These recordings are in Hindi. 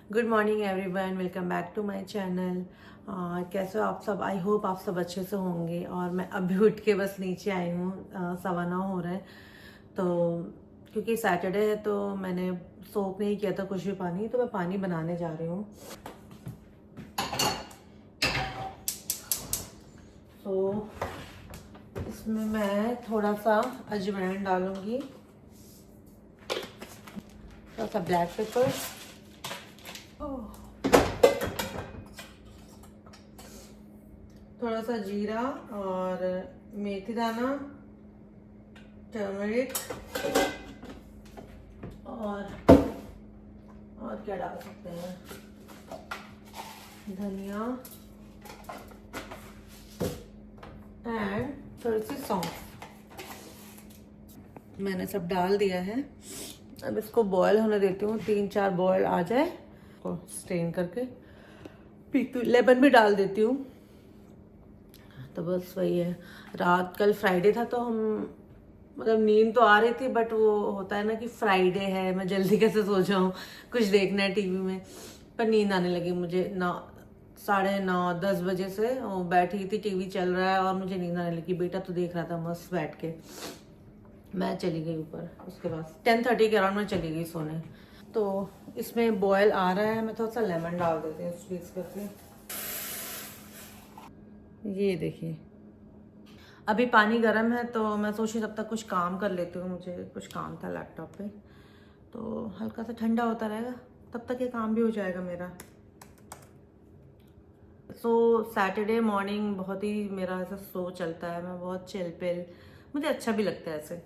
Good morning everyone, welcome back to my channel. कैसे हो आप सब? आई होप आप सब अच्छे से होंगे। और मैं अभी उठ के बस नीचे आई हूँ, 9:15 हो रहे हैं। तो क्योंकि सैटरडे है तो मैंने सोक नहीं किया था कुछ भी पानी, तो मैं पानी बनाने जा रही हूँ। तो इसमें मैं थोड़ा सा अजवाइन डालूंगी, थोड़ा सा ब्लैक पेपर, थोड़ा सा जीरा और मेथी दाना, टर्मरिक और क्या डाल सकते हैं, धनिया एंड थोड़ी सी सौंफ। मैंने सब डाल दिया है। अब इसको बॉयल होने देती हूँ, 3-4 बॉयल आ जाए तो स्ट्रेन करके पीती हूँ। लेमन भी डाल देती हूँ। तो बस वही है। रात कल फ्राइडे था तो हम मतलब नींद तो आ रही थी, बट वो होता है ना कि फ्राइडे है, मैं जल्दी कैसे सो जाऊँ, कुछ देखना है टीवी में। पर नींद आने लगी मुझे 9:30-10 बजे से। वो बैठी थी, टीवी चल रहा है और मुझे नींद आने लगी। बेटा तो देख रहा था मस्त बैठ के। मैं चली गई ऊपर। उसके बाद 10:30 के अराउंड में चली गई सोने। तो इसमें बॉयल आ रहा है, मैं थोड़ा सा लेमन डाल देती हूँ स्क्वीज करके। ये देखिए, अभी पानी गर्म है तो मैं सोची तब तक कुछ काम कर लेती हूँ। मुझे कुछ काम था लैपटॉप पे, तो हल्का सा ठंडा होता रहेगा, तब तक ये काम भी हो जाएगा मेरा। सो सैटरडे मॉर्निंग बहुत ही मेरा ऐसा सो चलता है। मैं बहुत चिल पिल, मुझे अच्छा भी लगता है ऐसे,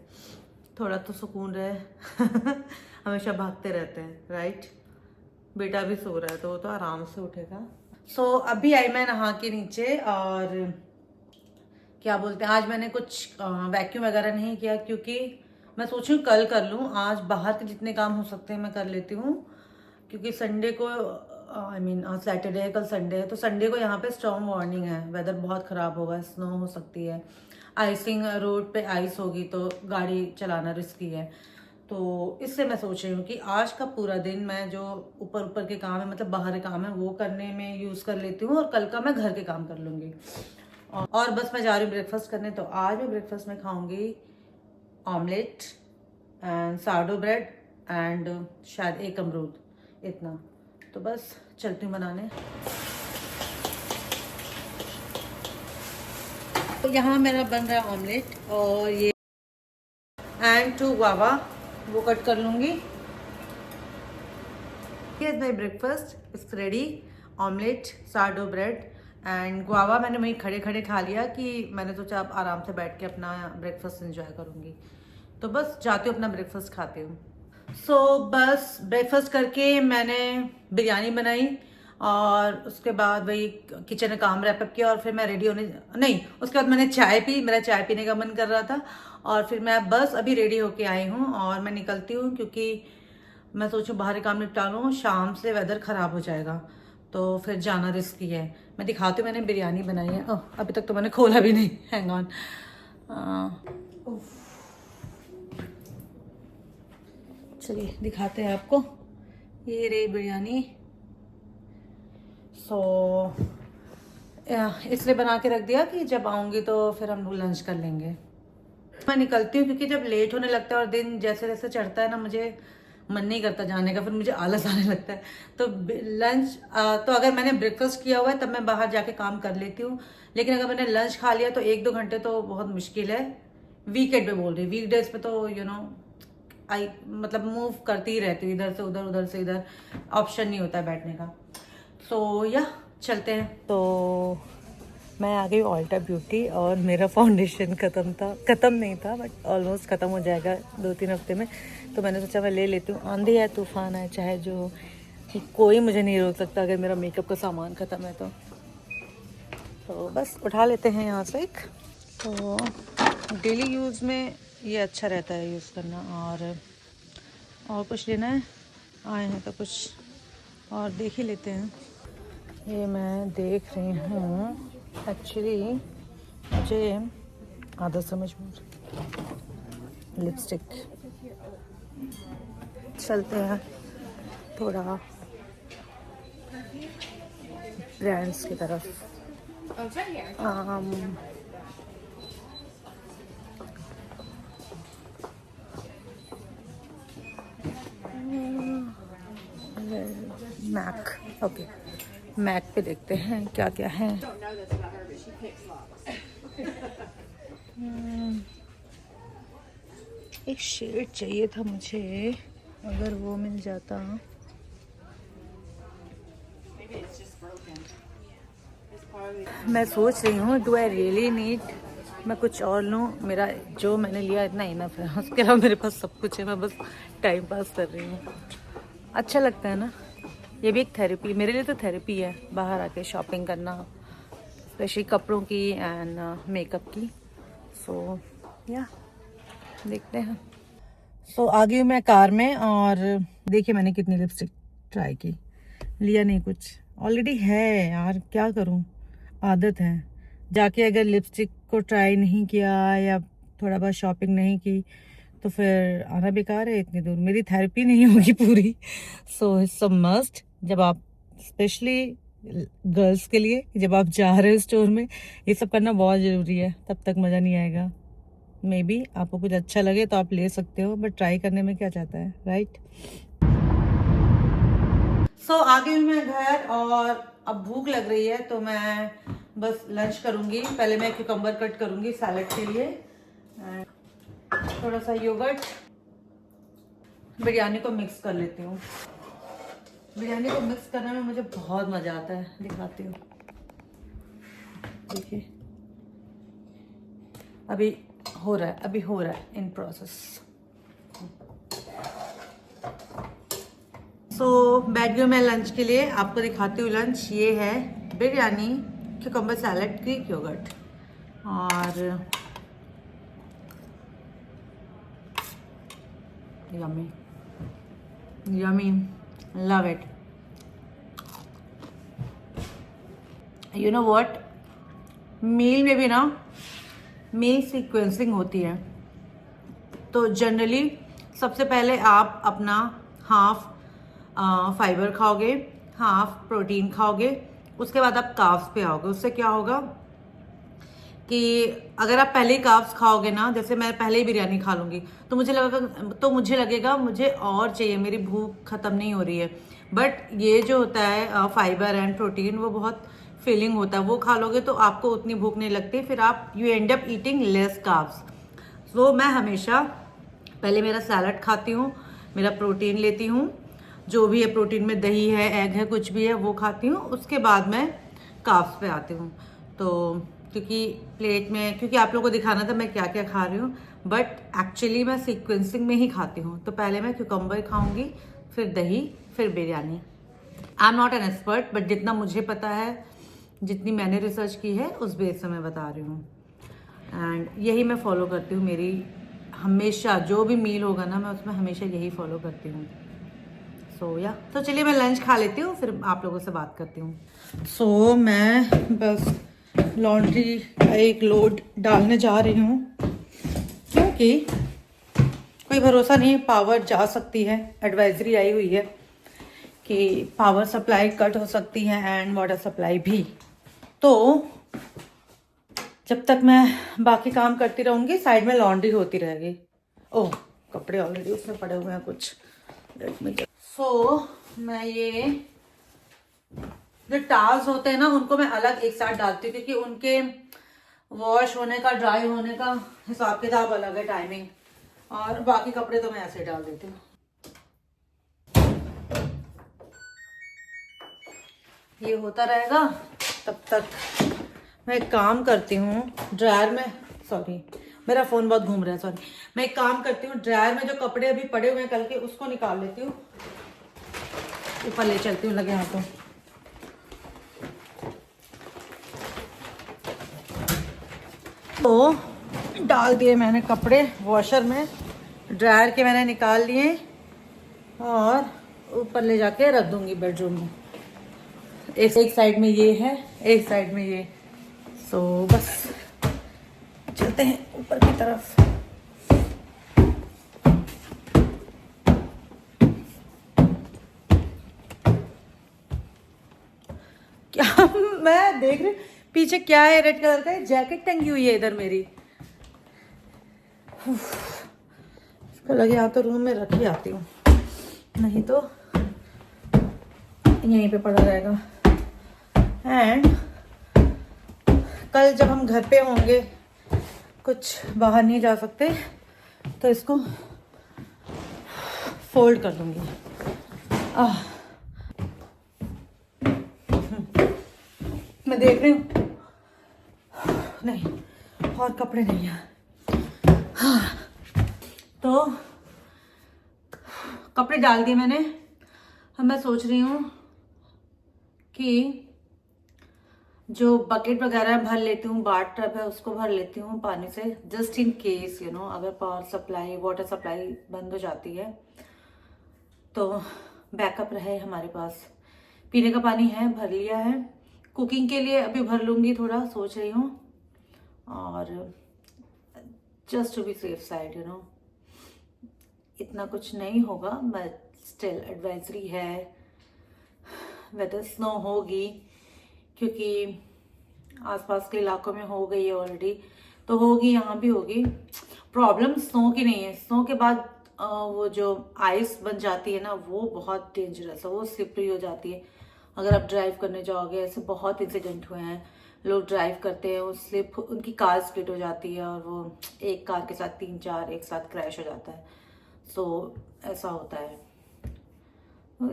थोड़ा तो सुकून रहे। हमेशा भागते रहते हैं, राइट। बेटा भी सो रहा है तो वो तो आराम से उठेगा। सो अभी आई मैं नहा के नीचे, और क्या बोलते हैं, आज मैंने कुछ वैक्यूम वगैरह नहीं किया क्योंकि मैं सोची हूँ कल कर लूँ। आज बाहर के जितने काम हो सकते हैं मैं कर लेती हूँ, क्योंकि संडे को आई मीन आज सैटरडे है, कल संडे है, तो संडे को यहाँ पे स्टॉर्म वार्निंग है। वेदर बहुत ख़राब होगा, स्नो हो सकती है, आइसिंग, रोड पे आइस होगी तो गाड़ी चलाना रिस्की है। तो इससे मैं सोच रही हूँ कि आज का पूरा दिन मैं जो ऊपर ऊपर के काम है, मतलब बाहर के काम है, वो करने में यूज़ कर लेती हूँ, और कल का मैं घर के काम कर लूँगी। और बस मैं जा रही हूँ ब्रेकफास्ट करने। तो आज मैं ब्रेकफास्ट में खाऊंगी ऑमलेट एंड सार्डो ब्रेड एंड शायद एक अमरूद, इतना। तो बस चलती हूँ बनाने। तो यहाँ मेरा बन रहा है ऑमलेट, और ये एंड 2 गुआवा वो कट कर लूँगी। Here's my breakfast, it's ready. Omelette, सार्डो ब्रेड एंड गुआवा मैंने वहीं खड़े खड़े खा लिया, कि मैंने सोचा अब आराम से बैठ के अपना ब्रेकफास्ट एंजॉय करूँगी। तो बस जाती हूँ अपना ब्रेकफास्ट खाती हूँ। बस ब्रेकफास्ट करके मैंने बिरयानी बनाई, और उसके बाद वही किचन में काम रैप अप किया, और फिर मैं रेडी होने, नहीं, उसके बाद मैंने चाय पी। मेरा चाय पीने का मन कर रहा था, और फिर मैं बस अभी रेडी होके आई हूँ और मैं निकलती हूँ, क्योंकि मैं सोचूं बाहर काम निपटा लूँ, शाम से वेदर ख़राब हो जाएगा तो फिर जाना रिस्की है। मैं दिखाती हूँ, मैंने बिरयानी बनाई है। ओह, अभी तक तो मैंने खोला भी नहीं, हैंग ऑन। चलिए दिखाते हैं आपको, ये रही बिरयानी। इसलिए बना के रख दिया कि जब आऊँगी तो फिर हम लोग लंच कर लेंगे। मैं निकलती हूँ क्योंकि जब लेट होने लगता है और दिन जैसे जैसे चढ़ता है ना, मुझे मन नहीं करता जाने का, फिर मुझे आलस आने लगता है। तो लंच, तो अगर मैंने ब्रेकफास्ट किया हुआ है तब मैं बाहर जाके काम कर लेती हूँ, लेकिन अगर मैंने लंच खा लिया तो 1-2 घंटे तो बहुत मुश्किल है। वीकेंड पे बोल रही, वीकडेज पे तो आई मतलब मूव करती ही रहती हूँ, इधर से उधर, उधर से इधर, ऑप्शन नहीं होता है बैठने का। या चलते हैं। तो मैं आ गई ऑल्टा ब्यूटी, और मेरा फाउंडेशन ख़त्म नहीं था, बट ऑलमोस्ट ख़त्म हो जाएगा 2-3 हफ्ते में। तो मैंने सोचा मैं ले लेती हूँ। आंधी है, तूफान है, चाहे जो, कोई मुझे नहीं रोक सकता अगर मेरा मेकअप का सामान ख़त्म है तो बस उठा लेते हैं यहाँ से एक। तो डेली यूज़ में ये अच्छा रहता है यूज़ करना। और कुछ लेना है, आए हैं तो कुछ और देख ही लेते हैं। ये मैं देख रही हूँ, एक्चुअली मुझे आधा समझ में लिपस्टिक, चलते हैं थोड़ा ब्रांड्स की तरफ। मैक, ओके, मैक पे देखते हैं क्या क्या है। एक शेड चाहिए था मुझे, अगर वो मिल जाता। मैं सोच रही हूँ डू आई रियली नीड मैं कुछ और लूँ, मेरा जो मैंने लिया इतना इनफ है, उसके अलावा मेरे पास सब कुछ है, मैं बस टाइम पास कर रही हूँ। अच्छा लगता है ना, ये भी एक थेरेपी, मेरे लिए तो थेरेपी है बाहर आके शॉपिंग करना, स्पेशली कपड़ों की एंड मेकअप की। सो या देखते हैं। सो आ गई मैं कार में और देखिए मैंने कितनी लिपस्टिक ट्राई की, लिया नहीं कुछ, ऑलरेडी है यार, क्या करूं, आदत है। जाके अगर लिपस्टिक को ट्राई नहीं किया या थोड़ा बहुत शॉपिंग नहीं की तो फिर आना बेकार है इतनी दूर, मेरी थेरेपी नहीं होगी पूरी। सो इट्स अ मस्ट, जब आप स्पेशली गर्ल्स के लिए जब आप जा रहे हो स्टोर में, ये सब करना बहुत ज़रूरी है, तब तक मज़ा नहीं आएगा। मे बी आपको कुछ अच्छा लगे तो आप ले सकते हो, बट ट्राई करने में क्या जाता है, राइट। सो आ गई मैं घर और अब भूख लग रही है तो मैं बस लंच करूंगी। पहले मैं क्यूकम्बर कट करूंगी सैलेड के लिए, थोड़ा सा योगर्ट, बिरयानी को मिक्स कर लेती हूँ। बिरयानी को मिक्स करने में मुझे बहुत मजा आता है, दिखाती हूँ, देखिए अभी हो रहा है इन प्रोसेस। सो बैठ गई मैं लंच के लिए, आपको दिखाती हूँ लंच। ये है biryani, cucumber salad, Greek yogurt और yummy yummy, love it. You know what, meal में भी ना मील सीक्वेंसिंग होती है, तो जनरली सबसे पहले आप अपना हाफ फाइबर खाओगे, हाफ प्रोटीन खाओगे, उसके बाद आप कार्ब्स पे आओगे। उससे क्या होगा कि अगर आप पहले ही कार्ब्स खाओगे ना, जैसे मैं पहले ही बिरयानी खा लूँगी तो मुझे लगेगा मुझे और चाहिए, मेरी भूख ख़त्म नहीं हो रही है। बट ये जो होता है फाइबर एंड प्रोटीन, वो बहुत फिलिंग होता है, वो खा लोगे तो आपको उतनी भूख नहीं लगती, फिर आप you end up eating less carbs. So मैं हमेशा पहले मेरा सैलड खाती हूँ, मेरा प्रोटीन लेती हूँ, जो भी है प्रोटीन में दही है, एग है, कुछ भी है वो खाती हूँ, उसके बाद मैं कार्ब्स पे आती हूँ। तो क्योंकि प्लेट में, क्योंकि आप लोगों को दिखाना था मैं क्या क्या खा रही हूँ, बट एक्चुअली मैं सीक्वेंसिंग में ही खाती हूँ। तो पहले मैं क्यूकम्बर खाऊंगी, फिर दही, फिर biryani. I am not an expert, but जितना मुझे पता है, जितनी मैंने रिसर्च की है, उस बेस से मैं बता रही हूँ। एंड यही मैं फॉलो करती हूँ, मेरी हमेशा जो भी मील होगा ना, मैं उसमें हमेशा यही फॉलो करती हूँ। सो या तो चलिए मैं लंच खा लेती हूँ, फिर आप लोगों से बात करती हूँ। सो मैं बस लॉन्ड्री का एक लोड डालने जा रही हूँ, क्योंकि कोई भरोसा नहीं, पावर जा सकती है, एडवाइजरी आई हुई है कि पावर सप्लाई कट हो सकती है एंड वाटर सप्लाई भी। तो जब तक मैं बाकी काम करती रहूँगी, साइड में लॉन्ड्री होती रहेगी। ओह, कपड़े ऑलरेडी उसमें पड़े हुए हैं कुछ। सो मैं ये जो टाल्स होते हैं ना, उनको मैं अलग एक साथ डालती हूँ, क्योंकि उनके वॉश होने का, ड्राई होने का हिसाब किताब अलग है, टाइमिंग, और बाकी कपड़े तो मैं ऐसे डाल देती हूँ। ये होता रहेगा, तब तक मैं एक काम करती हूँ, ड्रायर में, सॉरी मेरा फ़ोन बहुत घूम रहा है, सॉरी, मैं एक काम करती हूँ, ड्रायर में जो कपड़े अभी पड़े हुए हैं कल के, उसको निकाल लेती हूँ, ऊपर ले चलती हूँ लगे हाथों। तो डाल दिए मैंने कपड़े वॉशर में, ड्रायर के मैंने निकाल लिए और ऊपर ले जाके रख दूंगी बेडरूम में। एक साइड में ये है, एक साइड में ये। सो बस चलते हैं ऊपर की तरफ। मैं देख रही पीछे क्या है, रेड कलर का जैकेट टंगी हुई है इधर मेरी। इसको लगे यहाँ तो रूम में रख ही आती हूँ, नहीं तो यहीं पे पड़ा रहेगा। एंड कल जब हम घर पे होंगे, कुछ बाहर नहीं जा सकते, तो इसको फोल्ड कर दूंगी। मैं देख रही हूँ, नहीं और कपड़े नहीं है। हाँ, तो कपड़े डाल दिए मैंने। अब मैं सोच रही हूँ कि जो बकेट वगैरह भर लेती हूँ, बाथ टब है उसको भर लेती हूँ पानी से, just in case you know अगर पावर सप्लाई, वाटर सप्लाई बंद हो जाती है तो बैकअप रहे हमारे पास। पीने का पानी है, भर लिया है। कुकिंग के लिए अभी भर लूँगी थोड़ा, सोच रही हूँ, और just to be safe side you know. इतना कुछ नहीं होगा, बट स्टिल एडवाइजरी है। वेदर स्नो होगी, क्योंकि आसपास के इलाकों में हो गई है ऑलरेडी, तो होगी, यहाँ भी होगी। प्रॉब्लम स्नो की नहीं है, स्नो के बाद वो जो आइस बन जाती है ना, वो बहुत डेंजरस है, वो स्लिपरी हो जाती है। अगर आप ड्राइव करने जाओगे, ऐसे बहुत इंसिडेंट हुए हैं, लोग ड्राइव करते हैं, वो स्लिप, उनकी कार स्प्लिट हो जाती है और वो एक कार के साथ 3-4 एक साथ क्रैश हो जाता है। सो ऐसा होता है,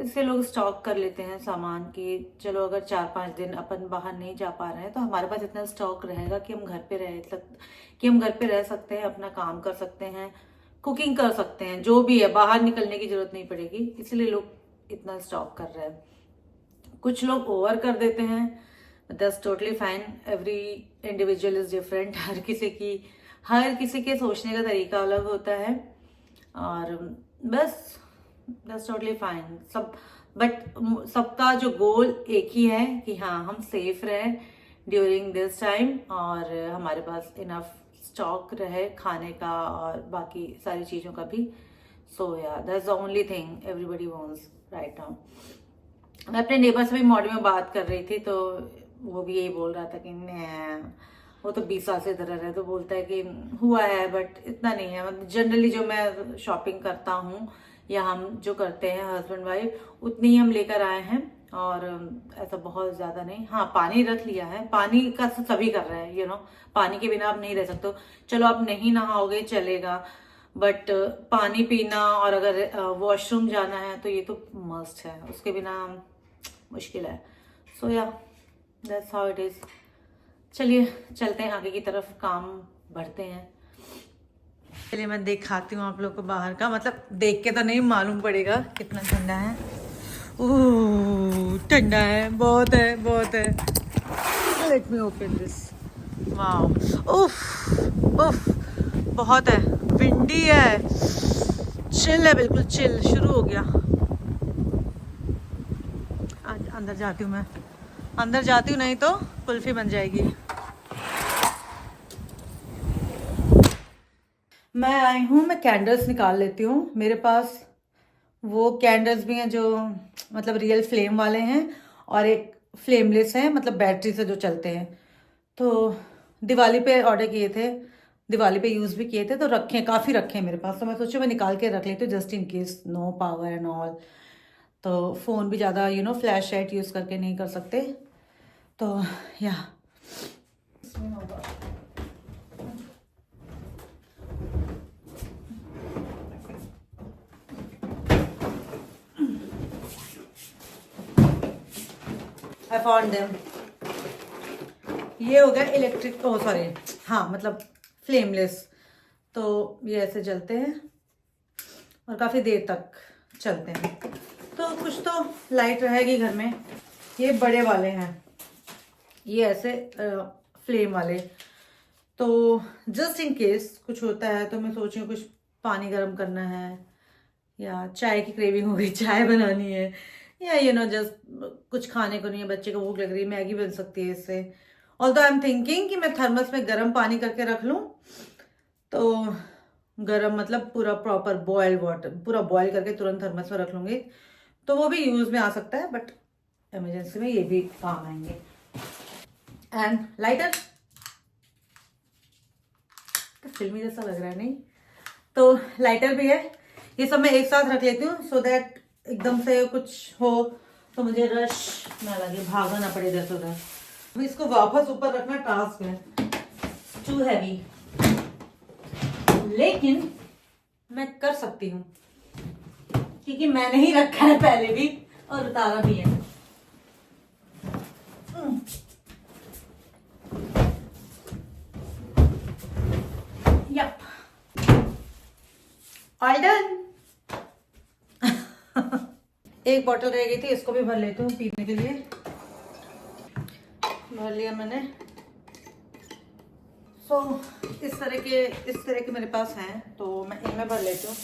इससे लोग स्टॉक कर लेते हैं सामान की। चलो अगर 4-5 दिन अपन बाहर नहीं जा पा रहे हैं तो हमारे पास इतना स्टॉक रहेगा कि हम घर पे रह सकते हैं, अपना काम कर सकते हैं, कुकिंग कर सकते हैं, जो भी है, बाहर निकलने की जरूरत नहीं पड़ेगी। इसलिए लोग इतना स्टॉक कर रहे हैं। कुछ लोग ओवर कर देते हैं, that's totally fine. Every individual is different. हर किसी के सोचने का तरीका अलग होता है, और बस दैट्स टोटली फाइन। सबका जो गोल एक ही है कि हाँ, हम सेफ रहें ड्यूरिंग दिस टाइम, और हमारे पास इनफ स्टॉक रहे खाने का और बाकी सारी चीज़ों का भी। सो या that's the only thing everybody wants right now. मैं अपने नेबर से भी मॉर्निंग में बात कर रही थी, तो वो भी यही बोल रहा था कि वो तो 20 साल से इधर रह रहे, तो बोलता है कि हुआ है बट इतना नहीं है। मतलब जनरली जो मैं शॉपिंग करता हूँ या हम जो करते हैं हस्बैंड वाइफ, उतनी ही हम लेकर आए हैं, और ऐसा बहुत ज़्यादा नहीं। हाँ, पानी रख लिया है, पानी का सभी कर रहे हैं यू नो। पानी के बिना आप नहीं रह सकते हो। चलो आप नहीं नहाओगे चलेगा, बट पानी पीना और अगर वॉशरूम जाना है तो ये तो मस्ट है, उसके बिना मुश्किल है। सो या दैट्स हाउ इट इज़। चलिए चलते हैं आगे की तरफ, काम बढ़ते हैं। चलिए मैं दिखाती हूँ आप लोग को बाहर का, मतलब देख के तो नहीं मालूम पड़ेगा कितना ठंडा है। ओह ठंडा है, बहुत है, बहुत है। Let me open this. Wow, उफ उफ, बहुत है, विंडी है, चिल है, बिल्कुल चिल शुरू हो गया। आज अंदर जाती हूँ, मैं अंदर जाती हूँ, नहीं तो कुल्फी बन जाएगी। मैं आई हूँ, मैं कैंडल्स निकाल लेती हूँ। मेरे पास वो कैंडल्स भी हैं जो मतलब रियल फ्लेम वाले हैं, और एक फ्लेमलेस है, मतलब बैटरी से जो चलते हैं। तो दिवाली पे ऑर्डर किए थे, दिवाली पे यूज़ भी किए थे, तो रखे, काफ़ी रखे हैं मेरे पास। तो मैं सोचा मैं निकाल के रख लेती हूँ, just in case no power and all. तो फ़ोन भी ज़्यादा you know flash light use करके नहीं कर सकते, तो या I found them। ये हो गया इलेक्ट्रिक, ओ सॉरी, हाँ मतलब फ्लेमलेस। तो ये ऐसे जलते हैं और काफ़ी देर तक चलते हैं, तो कुछ तो लाइट रहेगी घर में। ये बड़े वाले हैं, ये ऐसे फ्लेम वाले। तो जस्ट इन केस कुछ होता है तो मैं सोच रही हूँ कुछ पानी गर्म करना है, या चाय की क्रेविंग हो गई, चाय बनानी है, या यू नो जस्ट कुछ खाने को नहीं है, बच्चे को भूख लग रही है, मैगी बन सकती है इससे। ऑल्दो आई एम थिंकिंग कि मैं थर्मस में गर्म पानी करके रख लूँ, तो गर्म मतलब पूरा प्रॉपर बॉयल वाटर, पूरा बॉयल करके तुरंत थर्मस में रख लूँगी, तो वो भी यूज़ में आ सकता है। बट इमरजेंसी में ये भी काम आएंगे। एंड लाइटर, फिल्मी जैसा लग रहा है नहीं, तो लाइटर भी है। ये सब मैं एक साथ रख लेती हूँ सो दैट एकदम से कुछ हो तो मुझे रश ना लगे, भागना ना पड़े इधर से उधर। अब इसको वापस ऊपर रखना टास्क है, टू हैवी, लेकिन मैं कर सकती हूँ क्योंकि मैंने ही रखा है पहले भी और उतारा भी है। Yup, all done. एक बोतल रह गई थी, इसको भी भर लेती हूँ पीने के लिए। भर लिया मैंने। सो इस तरह के मेरे पास हैं तो मैं इनमें भर लेती हूँ,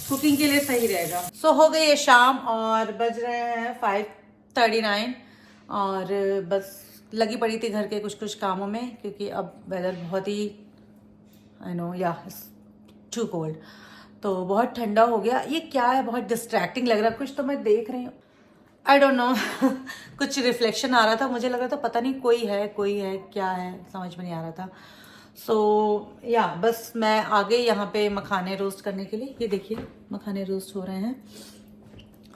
कुकिंग के लिए सही रहेगा। सो हो गई है शाम और बज रहे हैं 5:39 और बस लगी पड़ी थी घर के कुछ कुछ कामों में क्योंकि अब वेदर बहुत ही आई नो या टू कोल्ड, तो बहुत ठंडा हो गया। ये क्या है, बहुत डिस्ट्रैक्टिंग लग रहा है कुछ, तो मैं देख रही हूँ, आई डोंट नो कुछ रिफ्लेक्शन आ रहा था, मुझे लग रहा था पता नहीं कोई है क्या है, समझ में नहीं आ रहा था। सो या बस मैं आ गई यहाँ पे मखाने रोस्ट करने के लिए। ये देखिए मखाने रोस्ट हो रहे हैं,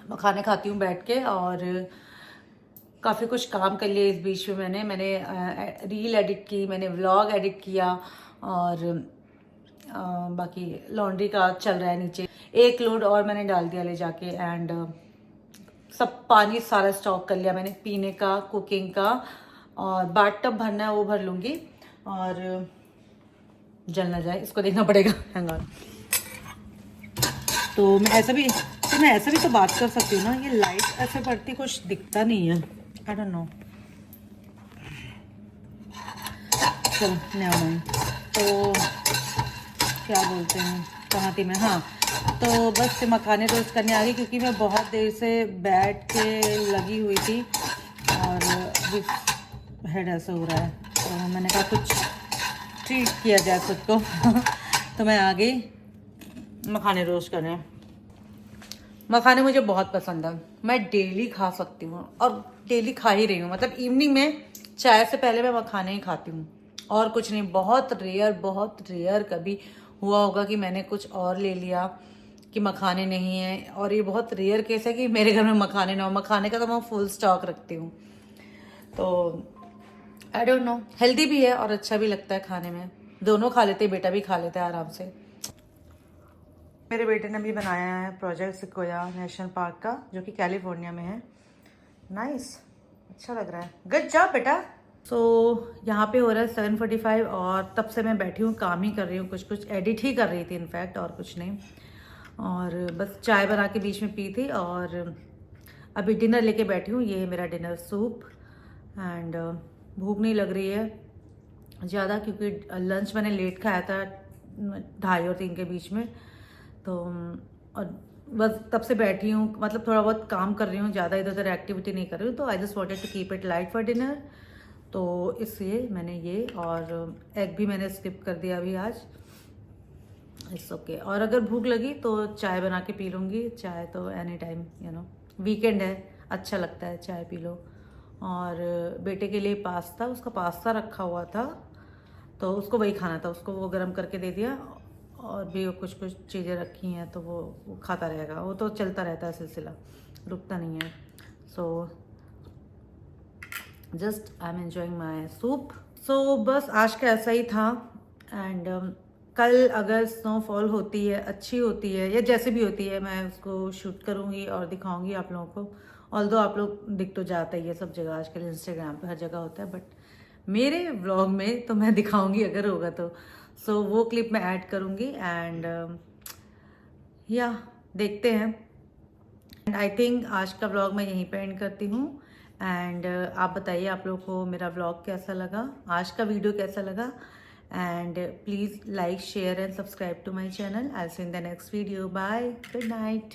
मखाने खाती हूँ बैठ के। और काफ़ी कुछ काम कर लिया इस बीच में। मैंने रील एडिट की, मैंने व्लॉग एडिट किया और बाकी लॉन्ड्री का चल रहा है नीचे। एक लोड और मैंने डाल दिया ले जाके एंड सब पानी सारा स्टॉक कर लिया मैंने, पीने का, कुकिंग का, और बाथ टब भरना है वो भर लूँगी और जल ना जाए इसको देखना पड़ेगा। Hang on. तो मैं ऐसा भी तो बात कर सकती हूँ ना, ये लाइट ऐसे पड़ती कुछ दिखता नहीं है, आई डोंट नो। चलो नेवर माइंड। तो क्या बोलते हैं, कहाँ थी मैं, हाँ, तो बस मखाने रोस्ट करने आ गई क्योंकि मैं बहुत देर से बैठ के लगी हुई थी और हेड ऐसा हो रहा है, तो मैंने कहा कुछ ट्रीट किया जाए खुद को तो मैं आ गई मखाने रोस्ट करने। मखाने मुझे बहुत पसंद है, मैं डेली खा सकती हूँ और डेली खा ही रही हूँ। मतलब इवनिंग में चाय से पहले मैं मखाने ही खाती हूँ और कुछ नहीं। बहुत रेयर कभी हुआ होगा कि मैंने कुछ और ले लिया कि मखाने नहीं है, और ये बहुत रेयर केस है कि मेरे घर में मखाने ना हो। मखाने का तो मैं फुल स्टॉक रखती हूँ, तो आई डोंट नो, हेल्दी भी है और अच्छा भी लगता है खाने में। दोनों खा लेते हैं, बेटा भी खा लेता है आराम से। मेरे बेटे ने भी बनाया है प्रोजेक्ट सिक्वोया नेशनल पार्क का, जो कि कैलिफोर्निया में है। नाइस, अच्छा लग रहा है, गुड जॉब बेटा। सो यहाँ पे हो रहा है 7:45 और तब से मैं बैठी हूँ, काम ही कर रही हूँ, कुछ एडिट ही कर रही थी इनफैक्ट, और कुछ नहीं। और बस चाय बना के बीच में पी थी और अभी डिनर लेके बैठी हूँ। ये है मेरा डिनर, सूप एंड भूख नहीं लग रही है ज़्यादा क्योंकि लंच मैंने लेट खाया था 2:30 और 3 के बीच में। तो और बस तब से बैठी हूँ, मतलब थोड़ा बहुत काम कर रही हूँ, ज़्यादा इधर उधर एक्टिविटी नहीं कर रही हूँ। तो I just wanted to keep it light for dinner, तो इसलिए मैंने ये, और एग भी मैंने स्किप कर दिया अभी आज, इट्स ओके। और अगर भूख लगी तो चाय बना के पी लूँगी। चाय तो any time, you know, weekend है, अच्छा लगता है चाय पी लो। और बेटे के लिए पास्ता, उसका पास्ता रखा हुआ था तो उसको वही खाना था, उसको वो गर्म करके दे दिया। और भी कुछ कुछ चीज़ें रखी हैं तो वो खाता रहेगा, वो तो चलता रहता है सिलसिला, रुकता नहीं है। So just I am enjoying my soup. So बस आज का ऐसा ही था। एंड कल अगर स्नोफॉल होती है, अच्छी होती है या जैसे भी होती है, मैं उसको शूट करूँगी और दिखाऊँगी आप लोगों को। ऑल्दो आप लोग दिख तो जाता ही है सब जगह आजकल, इंस्टाग्राम पे हर जगह होता है, बट मेरे व्लॉग में तो मैं दिखाऊंगी अगर होगा तो। सो वो क्लिप मैं ऐड करूँगी एंड या देखते हैं। एंड आई थिंक आज का व्लॉग मैं यहीं पे एंड करती हूँ। एंड आप बताइए आप लोग को मेरा व्लॉग कैसा लगा, आज का वीडियो कैसा लगा। And please like, share and subscribe to my channel. I will see in the next video. Bye, good night.